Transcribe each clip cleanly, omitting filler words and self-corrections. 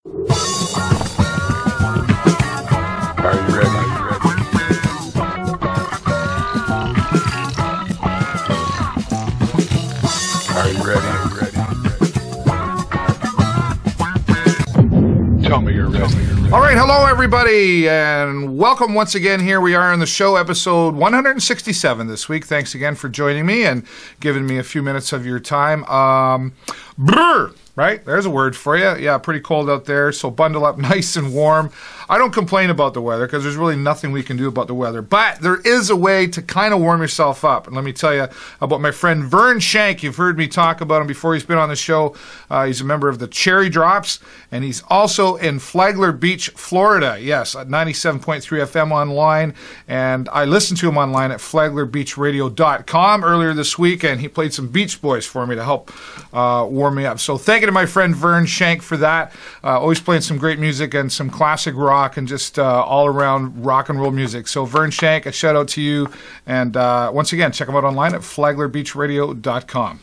Are you ready? Are you ready? Tell me you're ready. All right, hello everybody, and welcome once again. Here we are in the show, episode 167 this week. Thanks again for joining me and giving me a few minutes of your time. Right? There's a word for you. Yeah, pretty cold out there, so bundle up nice and warm. I don't complain about the weather because there's really nothing we can do about the weather, but there is a way to kind of warm yourself up. And let me tell you about my friend Vern Shank. You've heard me talk about him before. He's been on the show. He's a member of the Cherry Drops, and he's also in Flagler Beach, Florida. Yes, at 97.3 FM online, and I listened to him online at flaglerbeachradio.com earlier this week, and he played some Beach Boys for me to help warm me up. So thank you to my friend Vern Shank for that. Always playing some great music and some classic rock and just all around rock and roll music. So Vern Shank, a shout out to you. And once again, check him out online at flaglerbeachradio.com.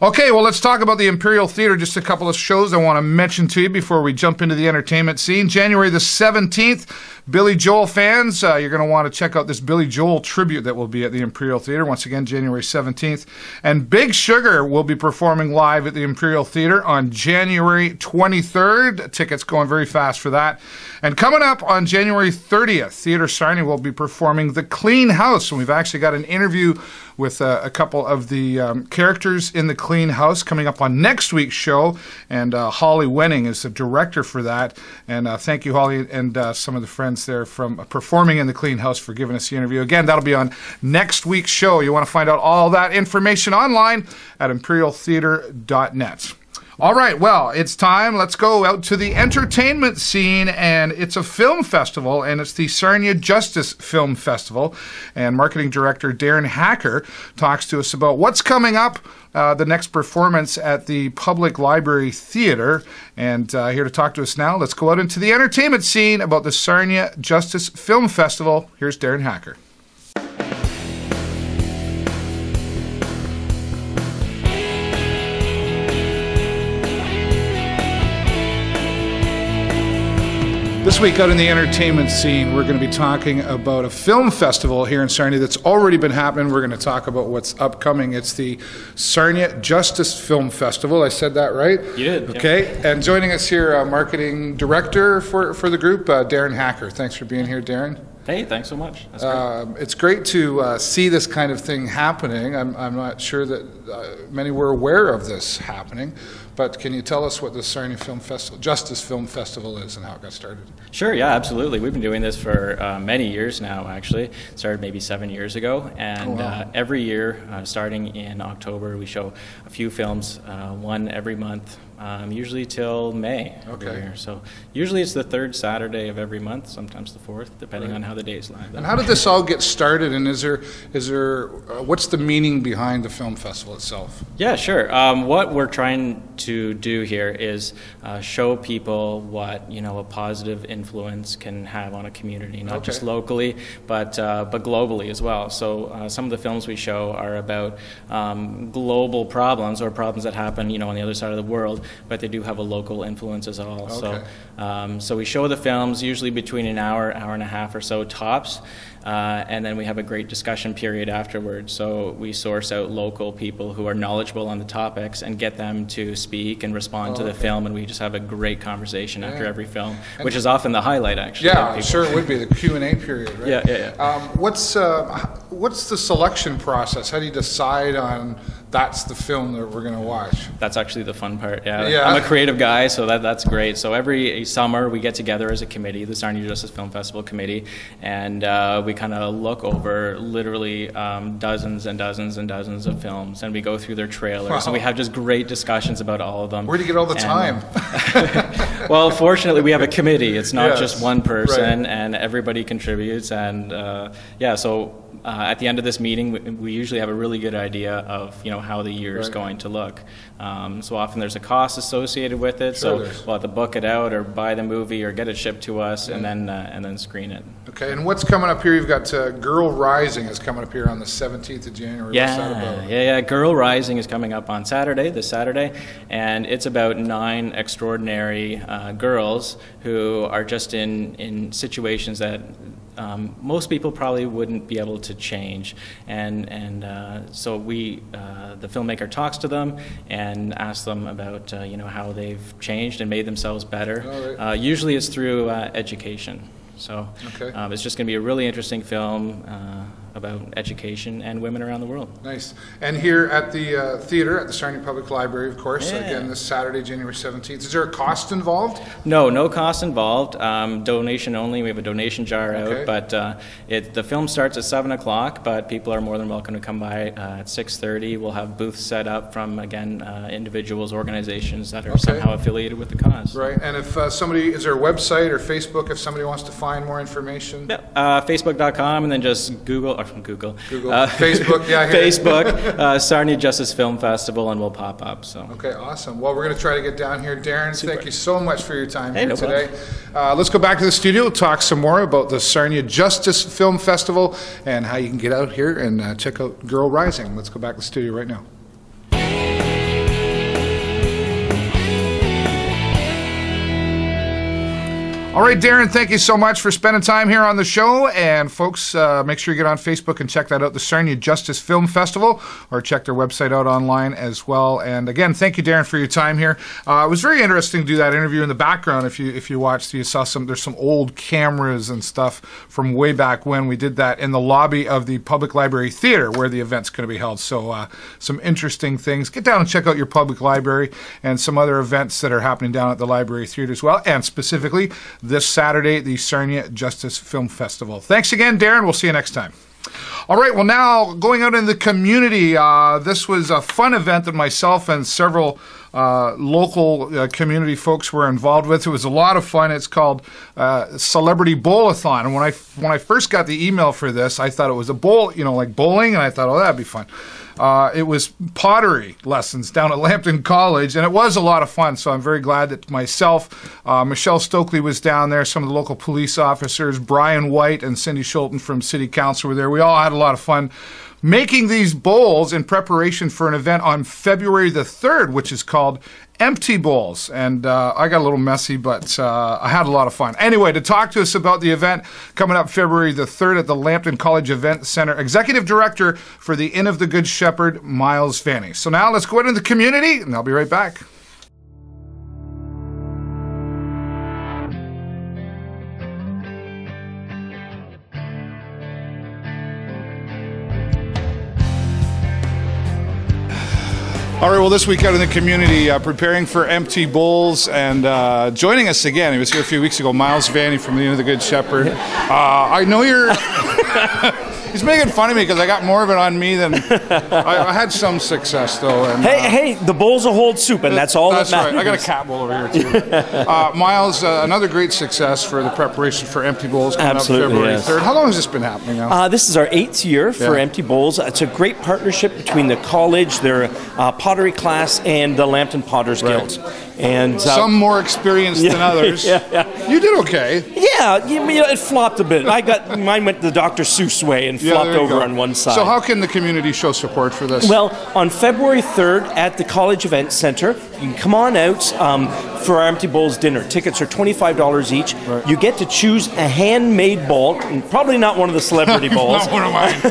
Okay, well, let's talk about the Imperial Theatre. Just a couple of shows I want to mention to you before we jump into the entertainment scene. January the 17th, Billy Joel fans, you're going to want to check out this Billy Joel tribute that will be at the Imperial Theatre. Once again, January 17th. And Big Sugar will be performing live at the Imperial Theatre on January 23rd. Tickets going very fast for that. And coming up on January 30th, Theatre Sarnia will be performing The Clean House. And we've actually got an interview with a couple of the characters in The Clean House coming up on next week's show. And Holly Wenning is the director for that. And thank you, Holly, and some of the friends there from performing in The Clean House for giving us the interview. Again, that'll be on next week's show. You want to find out all that information online at imperialtheatre.net. All right, well, it's time. Let's go out to the entertainment scene, and it's a film festival, and it's the Sarnia Justice Film Festival. And marketing director Darren Hacker talks to us about what's coming up, the next performance at the Public Library Theatre. And here to talk to us now, let's go out into the entertainment scene about the Sarnia Justice Film Festival. Here's Darren Hacker. This week out in the entertainment scene, we're going to be talking about a film festival here in Sarnia that's already been happening. We're going to talk about what's upcoming. It's the Sarnia Justice Film Festival. I said that right? You did. Okay. Yeah. And joining us here, marketing director for the group, Darren Hacker. Thanks for being here, Darren. Hey, thanks so much. That's great. It's great to see this kind of thing happening. I'm not sure that many were aware of this happening, but can you tell us what the Sarnia Film Festival, Justice Film Festival is and how it got started? Sure, yeah, absolutely. We've been doing this for many years now, actually. It started maybe 7 years ago, and every year, starting in October, we show a few films, one every month. Usually till May every year. So usually it's the third Saturday of every month, sometimes the fourth, depending on how the days lie. And how did this all get started? And is there what's the meaning behind the film festival itself? Yeah, sure. What we're trying to do here is show people what a positive influence can have on a community, not just locally, but globally as well. So some of the films we show are about global problems or problems that happen, on the other side of the world, but they do have a local influence as well. So we show the films usually between an hour and a half or so tops, and then we have a great discussion period afterwards. So we source out local people who are knowledgeable on the topics and get them to speak and respond to the film, and we just have a great conversation after every film, which is often the highlight, actually. Yeah, sure it would be, the Q&A period, right? Yeah. What's the selection process? How do you decide on that's the film that we're going to watch? That's actually the fun part, yeah. I'm a creative guy, so that's great. So every summer we get together as a committee, the Sarnia Justice Film Festival Committee, and we kind of look over literally dozens and dozens and dozens of films, and we go through their trailers, and we have just great discussions about all of them. Where do you get all the time? Well, fortunately, we have a committee. It's not just one person, and everybody contributes, and so at the end of this meeting, we usually have a really good idea of how the year is going to look. So often there's a cost associated with it, so we'll have to book it out or buy the movie or get it shipped to us and then screen it. Okay, and what's coming up here? You've got Girl Rising is coming up here on the 17th of January. What's that about? Yeah. Girl Rising is coming up on this Saturday, and it's about 9 extraordinary girls who are just in situations that most people probably wouldn't be able to change, and so the filmmaker talks to them and asks them about how they've changed and made themselves better. Right. Usually it's through education. So it's just going to be a really interesting film about education and women around the world. Nice. And here at the theater at the Sarnia Public Library, of course, again this Saturday, January 17th. Is there a cost involved? No cost involved. Donation only. We have a donation jar out, but the film starts at 7 o'clock, but people are more than welcome to come by at 6:30. We'll have booths set up from, again, individuals, organizations that are somehow affiliated with the cause. Right. And if somebody, is there a website or Facebook if somebody wants to find more information? Yeah, Facebook.com, and then just Google. Facebook, yeah. Facebook, Sarnia Justice Film Festival, and we'll pop up. So. Okay, awesome. Well, we're going to try to get down here. Darren, thank you so much for your time here no today. Let's go back to the studio, talk some more about the Sarnia Justice Film Festival and how you can get out here and check out Girl Rising. Let's go back to the studio right now. All right, Darren, thank you so much for spending time here on the show. And folks, make sure you get on Facebook and check that out, the Sarnia Justice Film Festival, or check their website out online as well. And again, thank you, Darren, for your time here. It was very interesting to do that interview in the background. If you watched, you saw there's some old cameras and stuff from way back when. We did that in the lobby of the Public Library Theater where the event's going to be held. So some interesting things. Get down and check out your public library and some other events that are happening down at the Library Theater as well, and specifically this Saturday, the Sarnia Justice Film Festival. Thanks again, Darren. We'll see you next time. All right, well, now going out in the community, this was a fun event that myself and several local community folks were involved with. It was a lot of fun. It's called Celebrity Bowl-a-thon. And when I first got the email for this, I thought it was a bowl, like bowling, and I thought, oh, that'd be fun. It was pottery lessons down at Lambton College, and it was a lot of fun, so I'm very glad that myself, Michelle Stokely was down there, some of the local police officers, Brian White and Cindy Schulten from City Council were there. We all had a lot of fun making these bowls in preparation for an event on February the 3rd, which is called Empty Bowls. And I got a little messy, but I had a lot of fun. Anyway, to talk to us about the event coming up February the 3rd at the Lambton College Event Center, Executive Director for the Inn of the Good Shepherd, Myles Vanni. So now let's go out in the community, and I'll be right back. All right, well, this week out in the community, preparing for Empty Bowls, and joining us again, he was here a few weeks ago, Myles Vanni from the Inn of the Good Shepherd. I know you're... He's making fun of me because I got more of it on me than... I had some success, though. And, hey, the bowl's a whole soup, and that's all that matters. Right. I got a cat bowl over here, too. Myles, another great success for the preparation for Empty Bowls coming up February 3rd. How long has this been happening now? This is our 8th year for Empty Bowls. It's a great partnership between the college, their pottery class, and the Lambton Potters Guild. And some more experienced than others. You did okay. Yeah, it flopped a bit. Mine went the Dr. Seuss way and flopped over on one side. So how can the community show support for this? Well, on February 3rd at the College Event Center, you can come on out for our Empty Bowls dinner. Tickets are $25 each. Right. You get to choose a handmade bowl, and probably not one of the celebrity bowls. Not one of mine.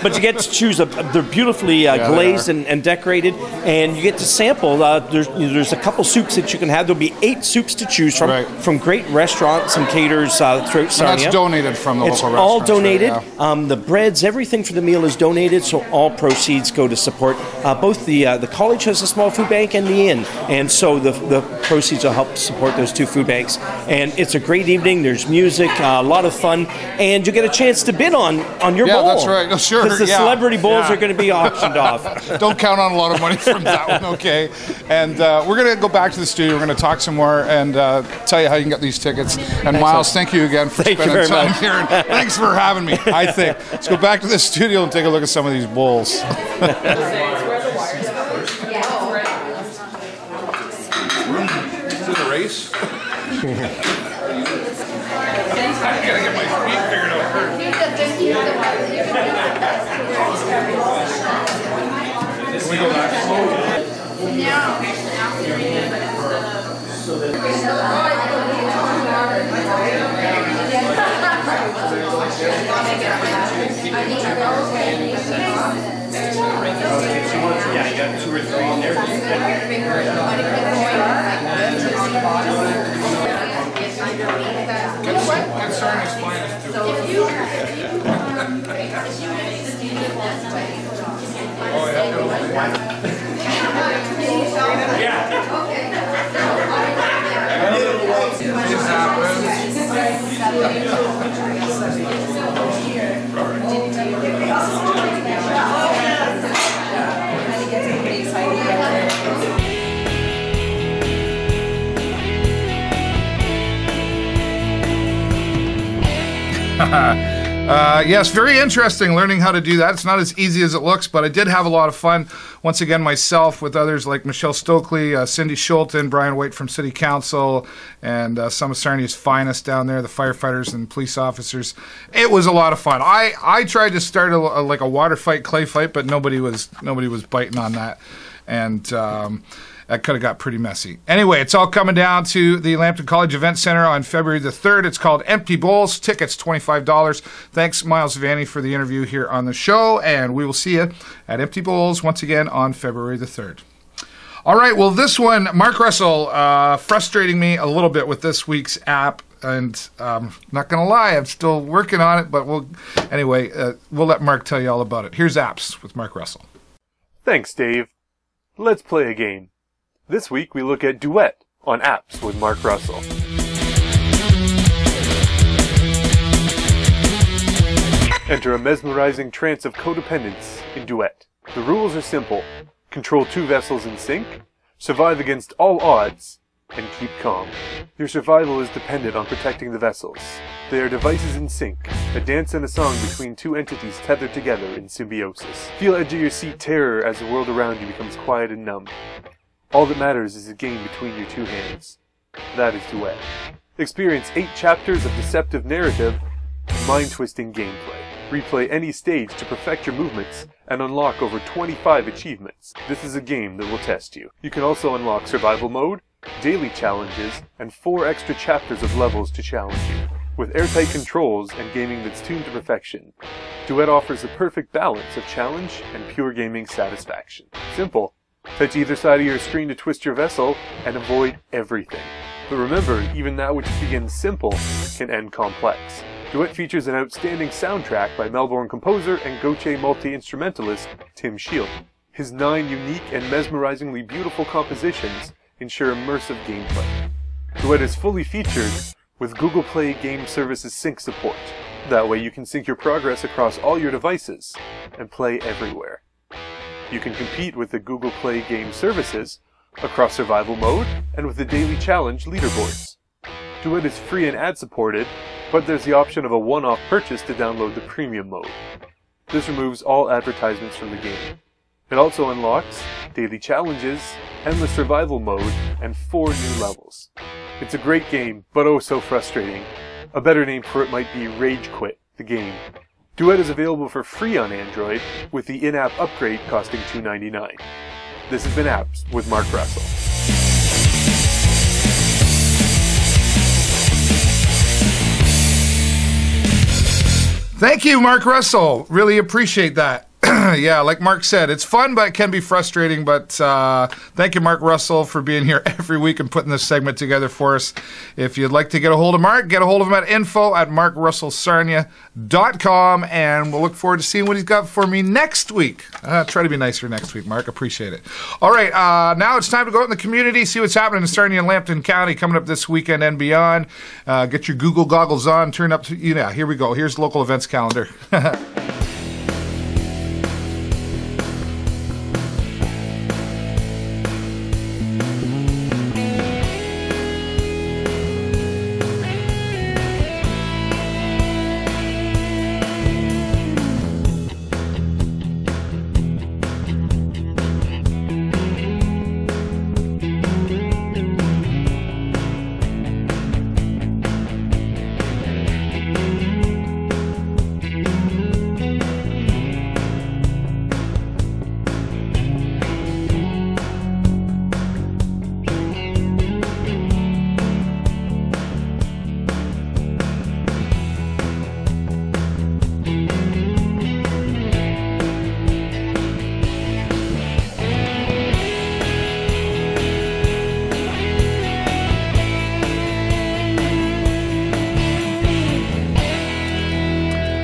But you get to choose they're beautifully glazed and decorated, and you get to sample. There's a couple soups that you can have. There'll be 8 soups to choose from great restaurants and caterers throughout Sarnia. And that's donated from the local restaurants. It's all donated. Right? The breads, everything for the meal is donated, so all proceeds go to support both the college has a small food bank and the inn, and so the proceeds will help support those 2 food banks. And it's a great evening. There's music, a lot of fun, and you get a chance to bid on your bowl. Yeah, that's right. Oh, sure. Because the celebrity bowls are going to be auctioned off. Don't count on a lot of money from that one, okay? And we're going to go back to the studio. We're going to talk some more and tell you how you can get these tickets. And Myles, thank you again for spending time here. And thanks for having me, I think. Let's go back to the studio and take a look at some of these bowls. Is it a race? I gotta get my feet figured out first. Can we go back? Yes, very interesting learning how to do that. It's not as easy as it looks, but I did have a lot of fun. Once again, myself with others like Michelle Stokely, Cindy Schulten, Brian White from City Council, and some of Sarnia's finest down there, the firefighters and police officers. It was a lot of fun. I tried to start like a water fight, clay fight, but nobody was biting on that, and that could have got pretty messy. Anyway, it's all coming down to the Lambton College Event Center on February the 3rd. It's called Empty Bowls. Tickets, $25. Thanks, Myles Vanni, for the interview here on the show, and we will see you at Empty Bowls once again on February the 3rd. All right, well, this one, Mark Russell, frustrating me a little bit with this week's app, and not going to lie, I'm still working on it, but we'll let Mark tell you all about it. Here's Apps with Mark Russell. Thanks, Dave. Let's play a game. This week we look at DUET on Apps with Mark Russell. Enter a mesmerizing trance of codependence in DUET. The rules are simple. Control 2 vessels in sync, survive against all odds, and keep calm. Your survival is dependent on protecting the vessels. They are devices in sync, a dance and a song between two entities tethered together in symbiosis. Feel edge of your seat terror as the world around you becomes quiet and numb. All that matters is a game between your two hands. That is DUET. Experience 8 chapters of deceptive narrative and mind-twisting gameplay. Replay any stage to perfect your movements and unlock over 25 achievements. This is a game that will test you. You can also unlock survival mode, daily challenges, and 4 extra chapters of levels to challenge you. With airtight controls and gaming that's tuned to perfection, DUET offers a perfect balance of challenge and pure gaming satisfaction. Simple. Touch either side of your screen to twist your vessel and avoid everything. But remember, even that which begins simple can end complex. DUET features an outstanding soundtrack by Melbourne composer and Gautier multi-instrumentalist Tim Shield. His 9 unique and mesmerizingly beautiful compositions ensure immersive gameplay. DUET is fully featured with Google Play Game Services sync support. That way you can sync your progress across all your devices and play everywhere. You can compete with the Google Play Game Services across survival mode and with the daily challenge leaderboards. DUET is free and ad-supported, but there's the option of a one-off purchase to download the premium mode. This removes all advertisements from the game. It also unlocks daily challenges, endless survival mode, and 4 new levels. It's a great game, but oh so frustrating. A better name for it might be Rage Quit, the game. DUET is available for free on Android, with the in-app upgrade costing $2.99. This has been Apps with Mark Russell. Thank you, Mark Russell. Really appreciate that. Yeah, like Mark said, it's fun, but it can be frustrating. But thank you, Mark Russell, for being here every week and putting this segment together for us. If you'd like to get a hold of Mark, get a hold of him at info@markrussellsarnia.com, and we'll look forward to seeing what he's got for me next week. Try to be nicer next week, Mark. Appreciate it. All right, now it's time to go out in the community, see what's happening in Sarnia and Lambton County coming up this weekend and beyond. Get your Google goggles on, turn up to, here we go. Here's the local events calendar.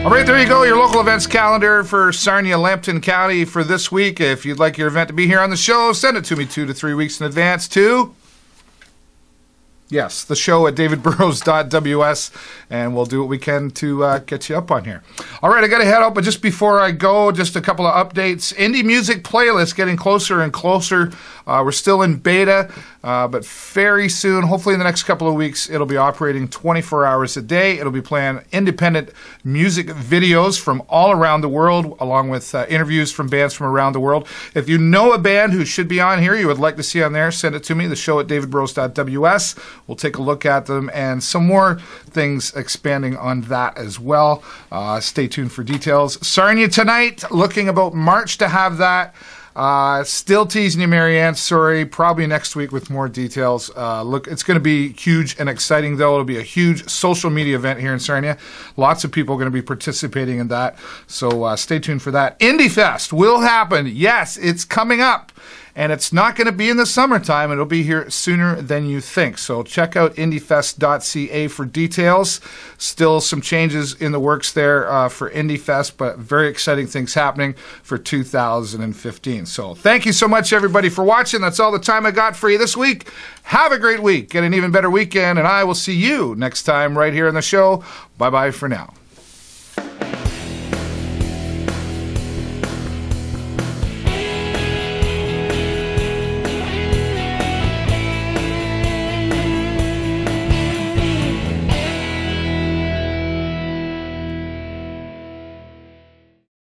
All right, there you go, your local events calendar for Sarnia, Lambton County for this week. If you'd like your event to be here on the show, send it to me 2 to 3 weeks in advance to... Yes, the show at davidburrows.ws, and we'll do what we can to get you up on here. All right, I got to head out, but just before I go, just a couple of updates. Indie music playlist getting closer and closer. We're still in beta, but very soon, hopefully in the next couple of weeks, it'll be operating 24 hours a day. It'll be playing independent music videos from all around the world, along with interviews from bands from around the world. If you know a band who should be on here, you would like to see on there, send it to me, the show at davidburrows.ws. We'll take a look at them and some more things expanding on that as well. Stay tuned for details. Sarnia tonight, looking about March to have that. Still teasing you, Marianne. Sorry, probably next week with more details. Look, it's going to be huge and exciting, though. It'll be a huge social media event here in Sarnia. Lots of people are going to be participating in that. So stay tuned for that. Indie Fest will happen. Yes, it's coming up. And it's not going to be in the summertime. It'll be here sooner than you think. So check out indiefest.ca for details. Still some changes in the works there for IndieFest, but very exciting things happening for 2015. So thank you so much, everybody, for watching. That's all the time I got for you this week. Have a great week. Get an even better weekend, and I will see you next time right here on the show. Bye-bye for now.